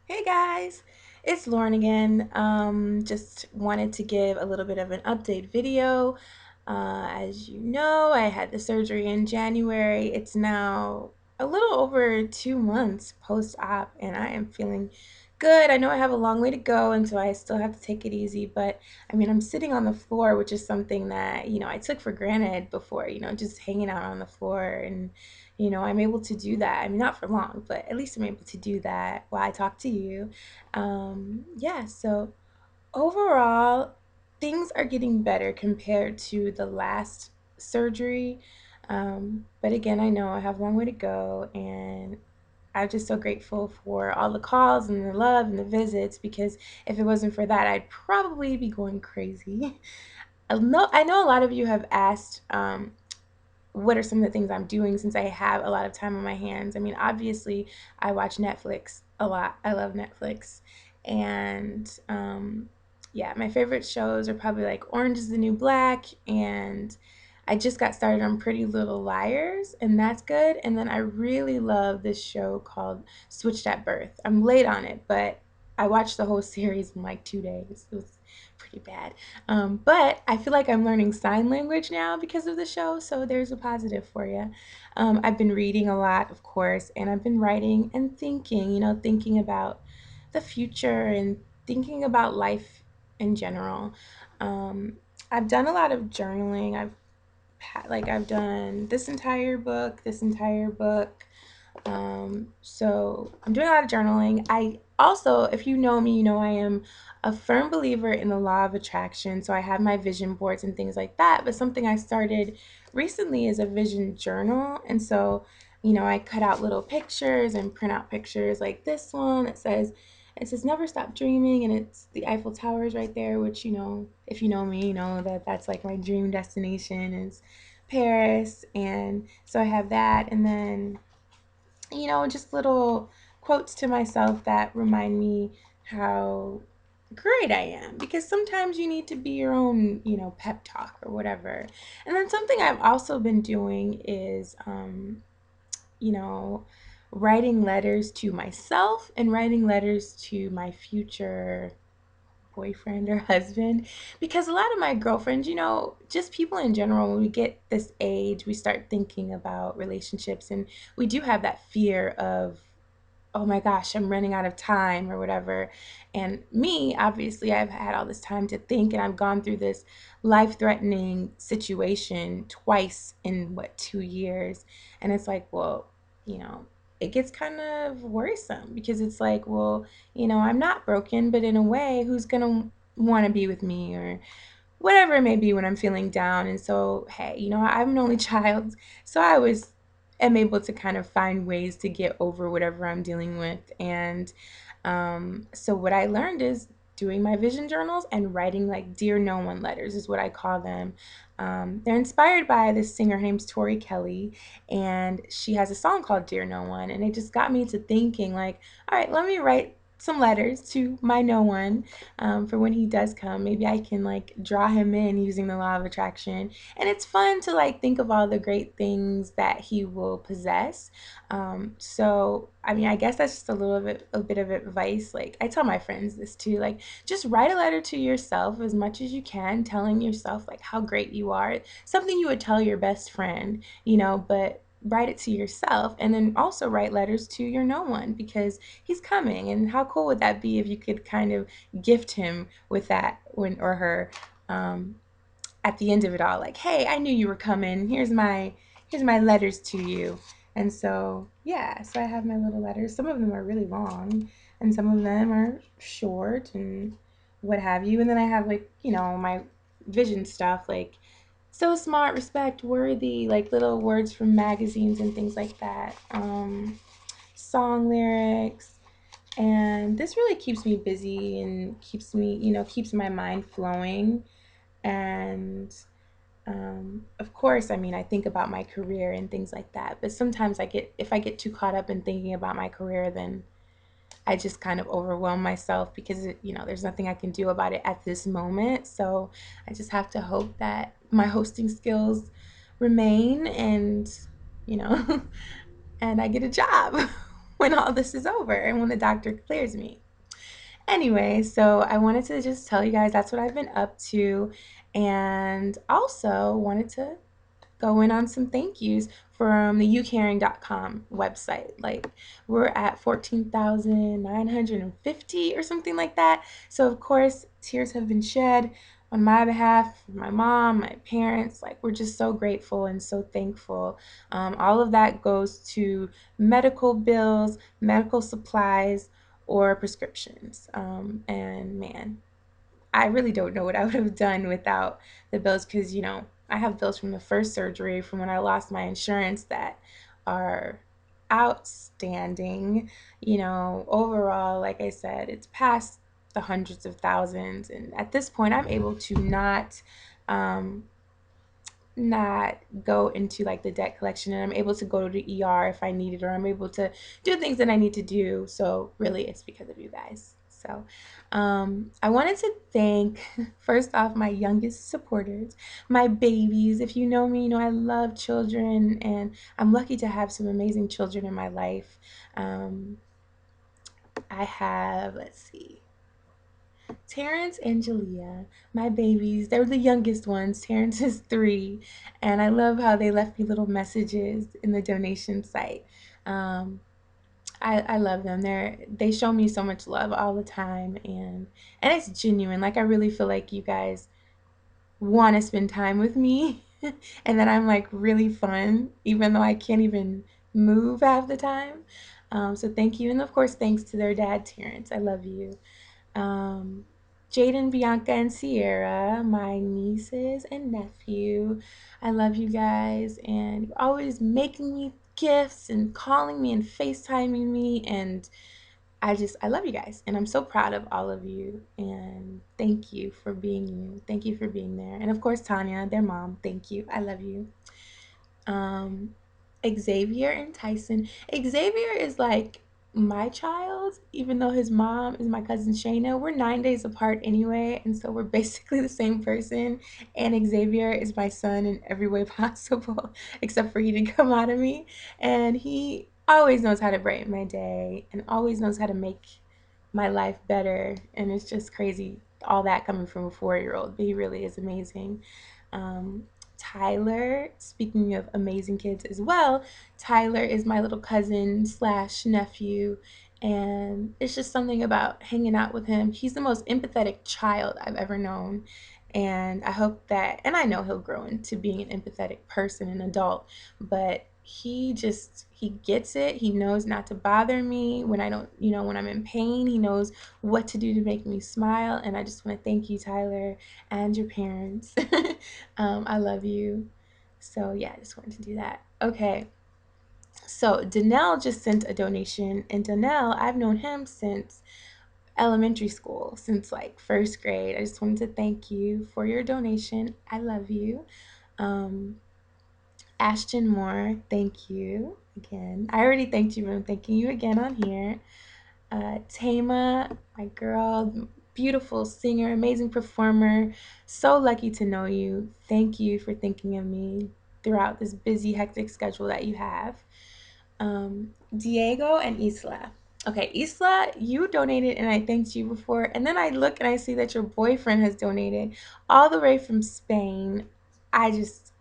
Hey guys, it's Lauren again. Just wanted to give a little bit of an update video. As you know, I had the surgery in January. It's now a little over 2 months post-op, and I am feeling good. I know I have a long way to go, and so I still have to take it easy. But I mean, I'm sitting on the floor, which is something that, I took for granted before, just hanging out on the floor and I'm able to do that. I mean, not for long, but at least I'm able to do that while I talk to you. Yeah, so overall, things are getting better compared to the last surgery. But again, I know I have a long way to go, and I'm just so grateful for all the calls and the love and the visits because if it wasn't for that, I'd probably be going crazy. I know a lot of you have asked what are some of the things I'm doing since I have a lot of time on my hands. I mean, obviously, I watch Netflix a lot. I love Netflix. And yeah, my favorite shows are probably like Orange is the New Black. And I just got started on Pretty Little Liars, and that's good. And then I really love this show called Switched at Birth. I'm late on it, but I watched the whole series in like 2 days. It was pretty bad. But I feel like I'm learning sign language now because of the show, so there's a positive for you. I've been reading a lot, of course, and I've been writing and thinking, thinking about the future and thinking about life in general. Um, I've done a lot of journaling. I've done this entire book. So I'm doing a lot of journaling. I also, if you know me, you know I am a firm believer in the law of attraction. So I have my vision boards and things like that. But something I started recently is a vision journal. And so, I cut out little pictures and print out pictures like this one. It says never stop dreaming, and it's the Eiffel Towers right there, which if you know me, you know that that's like my dream destination is Paris. And so I have that, and then just little quotes to myself that remind me how great I am because sometimes you need to be your own, pep talk or whatever. And then something I've also been doing is, you know, writing letters to myself and writing letters to my future boyfriend or husband because a lot of my girlfriends, just people in general, when we get this age, we start thinking about relationships and we do have that fear of, oh my gosh, I'm running out of time or whatever. And me, obviously, I've had all this time to think and I've gone through this life threatening situation twice in 2 years. And it's like, well, you know, it gets kind of worrisome because it's like, well, I'm not broken, but in a way, who's going to want to be with me or whatever it may be when I'm feeling down. And so, hey, I'm an only child. So I always am able to kind of find ways to get over whatever I'm dealing with. And so what I learned is doing my vision journals and writing like Dear No One letters is what I call them. They're inspired by this singer. Her name's Tori Kelly, and she has a song called Dear No One. And it just got me to thinking like, all right, let me write some letters to my no one for when he does come. Maybe I can like draw him in using the law of attraction. And it's fun to like think of all the great things that he will possess. So I mean, I guess that's just a bit of advice. Like I tell my friends this too. Like just write a letter to yourself as much as you can, telling yourself like how great you are. Something you would tell your best friend, but write it to yourself and then also write letters to your no one because he's coming. And how cool would that be if you could kind of gift him with that when or her um, at the end of it all, like, hey, I knew you were coming. Here's my letters to you. And so yeah, so I have my little letters. Some of them are really long and some of them are short and what have you. And then I have like, my vision stuff like so smart, respect, worthy, like little words from magazines and things like that. Song lyrics, and this really keeps me busy and keeps my mind flowing. And of course, I mean, I think about my career and things like that, but sometimes if I get too caught up in thinking about my career, then I just kind of overwhelm myself because there's nothing I can do about it at this moment. So I just have to hope that my hosting skills remain and you know and I get a job when all this is over and when the doctor clears me. Anyway, so I wanted to just tell you guys that's what I've been up to, and also wanted to go in on some thank yous from the youcaring.com website. Like, we're at 14,950 or something like that. So of course tears have been shed on my behalf, for my mom, my parents. Like, we're just so grateful and so thankful. All of that goes to medical bills, medical supplies, or prescriptions. And man, I really don't know what I would have done without the bills, because, I have bills from the first surgery, from when I lost my insurance, that are outstanding. Overall, like I said, it's past the hundreds of thousands. And at this point, I'm able to um, not go into like the debt collection, and I'm able to go to the ER if I need it, or I'm able to do things that I need to do. So really it's because of you guys. So I wanted to thank first off my youngest supporters, my babies. If you know me, you know I love children, and I'm lucky to have some amazing children in my life. I have, let's see, Terrence and Jalea, my babies. They're the youngest ones. Terrence is 3, and I love how they left me little messages in the donation site. Um, I love them. They show me so much love all the time, and it's genuine. Like, I really feel like you guys want to spend time with me, and that I'm like really fun, even though I can't even move half the time. So thank you, and of course thanks to their dad, Terrence. I love you. um, Jaden, Bianca, and Sierra, my nieces and nephew. I love you guys, and you're always making me gifts and calling me and FaceTiming me, and I love you guys, and I'm so proud of all of you, and thank you for being you. Thank you for being there. And of course, Tanya, their mom, thank you. I love you. um, Xavier and Tyson. Xavier is like my child, even though his mom is my cousin Shayna. We're 9 days apart anyway, and so we're basically the same person. And Xavier is my son in every way possible, except for he didn't come out of me. And he always knows how to brighten my day and always knows how to make my life better. And it's just crazy, all that coming from a 4-year-old, but he really is amazing. Um, Tyler, speaking of amazing kids as well, Tyler is my little cousin slash nephew, and it's just something about hanging out with him. He's the most empathetic child I've ever known, and I hope that, and I know he'll grow into being an empathetic person, an adult, but he gets it. He knows not to bother me when I don't, when I'm in pain. He knows what to do to make me smile, and I just want to thank you, Tyler, and your parents. I love you. So yeah, I just wanted to do that. Okay. So Danelle just sent a donation, and Danelle, I've known him since elementary school, since like first grade. I just wanted to thank you for your donation. I love you. Um, Ashton Moore, thank you again. I already thanked you, but I'm thanking you again on here. Tama, my girl, beautiful singer, amazing performer. So lucky to know you. Thank you for thinking of me throughout this busy, hectic schedule that you have. Diego and Isla. Okay, Isla, you donated and I thanked you before. And then I look and I see that your boyfriend has donated all the way from Spain. I just,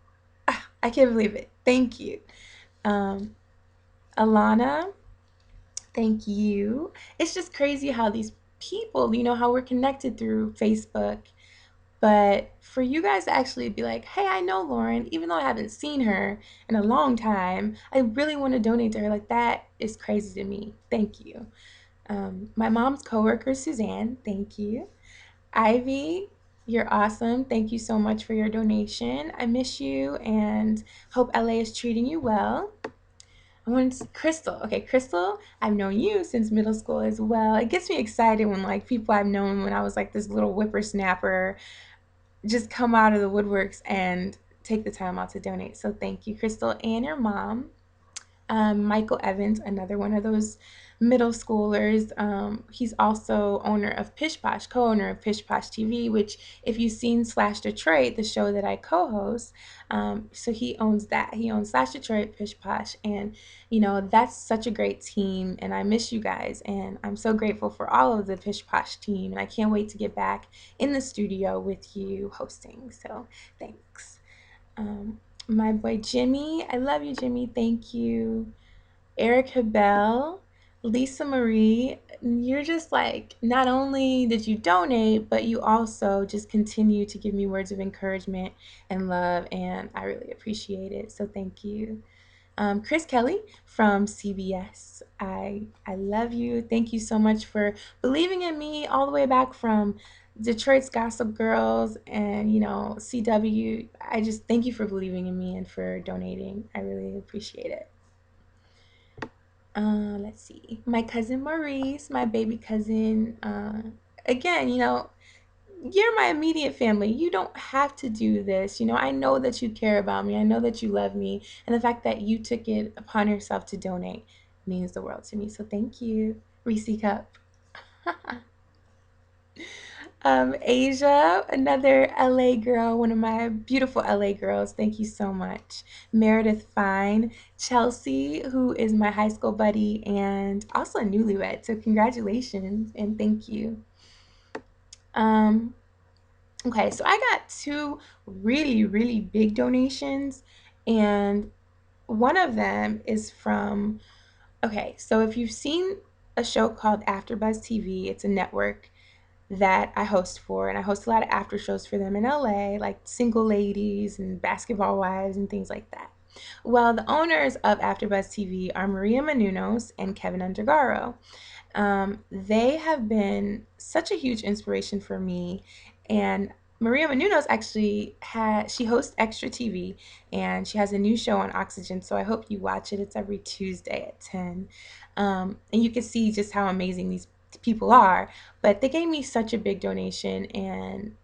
I can't believe it. Thank you. Um, Alana, thank you. It's just crazy how these people, how we're connected through Facebook, but for you guys to actually be like, hey, I know Lauren, even though I haven't seen her in a long time, I really want to donate to her. Like, that is crazy to me. Thank you. My mom's coworker, Suzanne, thank you. Ivy, you're awesome. Thank you so much for your donation. I miss you and hope LA is treating you well. I want to see Crystal. Okay, Crystal, I've known you since middle school as well. It gets me excited when like people I've known when I was like this little whippersnapper just come out of the woodworks and take the time out to donate. So thank you, Crystal, and your mom. Michael Evans, another one of those middle schoolers. He's also owner of Pish Posh, co-owner of Pish Posh TV, which if you've seen Slash Detroit, the show that I co-host, so he owns that. He owns Slash Detroit, Pish Posh, and that's such a great team, and I miss you guys, and I'm so grateful for all of the Pish Posh team, and I can't wait to get back in the studio with you hosting. So thanks. My boy Jimmy, I love you, Jimmy. Thank you. Erica Bell, Lisa Marie, you're just like, not only did you donate, but you also just continue to give me words of encouragement and love, and I really appreciate it. So thank you. Chris Kelly from CBS, I love you. Thank you so much for believing in me all the way back from Detroit's Gossip Girls and CW. I just thank you for believing in me and for donating. I really appreciate it. Let's see. My cousin Maurice, my baby cousin. Again, you're my immediate family. You don't have to do this. I know that you care about me. I know that you love me. And the fact that you took it upon yourself to donate means the world to me. So thank you, Reese Cup. Asia, another LA girl, one of my beautiful LA girls. Thank you so much. Meredith Fine, Chelsea, who is my high school buddy and also a newlywed. So congratulations and thank you. Okay, so I got two really, really big donations, and one of them is from, okay, so if you've seen a show called AfterBuzz TV, it's a network that I host for, and I host a lot of after shows for them in LA, like Single Ladies and Basketball Wives and things like that. Well, the owners of AfterBuzz TV are Maria Menounos and Kevin Undergaro. They have been such a huge inspiration for me, and Maria Menounos actually she hosts Extra TV, and she has a new show on Oxygen, so I hope you watch it. It's every Tuesday at 10. And you can see just how amazing these people are, but they gave me such a big donation, and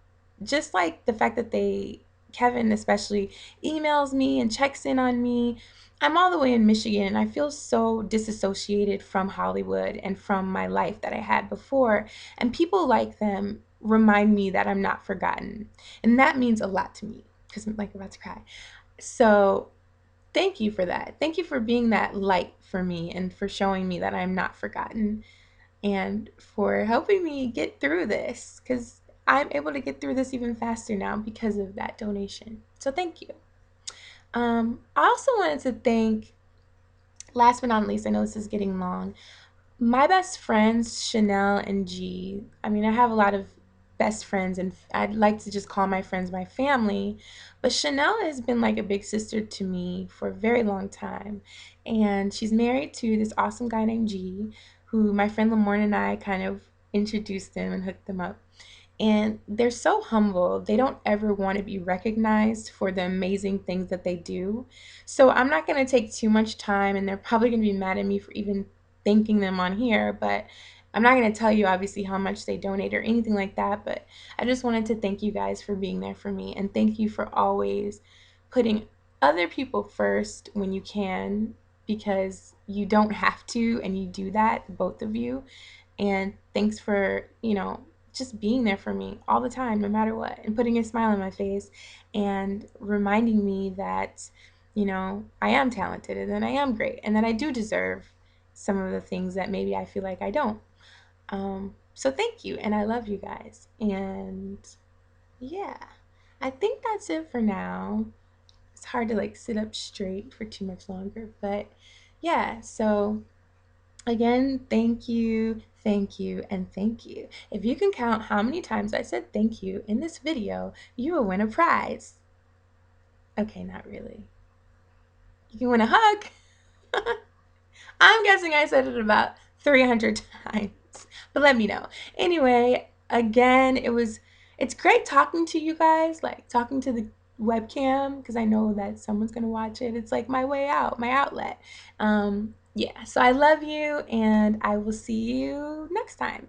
just like the fact that Kevin especially emails me and checks in on me. I'm all the way in Michigan, and I feel so disassociated from Hollywood and from my life that I had before, and people like them remind me that I'm not forgotten, and that means a lot to me because I'm like about to cry. So thank you for that. Thank you for being that light for me and for showing me that I'm not forgotten, and for helping me get through this, because I'm able to get through this even faster now because of that donation. So thank you. I also wanted to thank, last but not least, I know this is getting long, my best friends, Chanel and G. I mean, I have a lot of best friends, and I'd like to just call my friends my family. But Chanel has been like a big sister to me for a very long time. And she's married to this awesome guy named G, who my friend Lamorne and I kind of introduced them and hooked them up. And they're so humble. They don't ever want to be recognized for the amazing things that they do. So I'm not going to take too much time, and they're probably going to be mad at me for even thanking them on here, but I'm not going to tell you obviously how much they donate or anything like that. But I just wanted to thank you guys for being there for me, and thank you for always putting other people first when you can, because you don't have to, and you do that, both of you. And thanks for, just being there for me all the time, no matter what, and putting a smile on my face and reminding me that, I am talented and that I am great and that I do deserve some of the things that maybe I feel like I don't. So thank you, and I love you guys. And yeah, I think that's it for now. It's hard to like sit up straight for too much longer, but yeah, so again, thank you, and thank you. If you can count how many times I said thank you in this video, you will win a prize. Okay, not really. You can win a hug. I'm guessing I said it about 300 times, but let me know. Anyway, again, it's great talking to you guys, like talking to the webcam, because I know that someone's gonna watch it. It's like my way out, my outlet. Yeah, so I love you, and I will see you next time.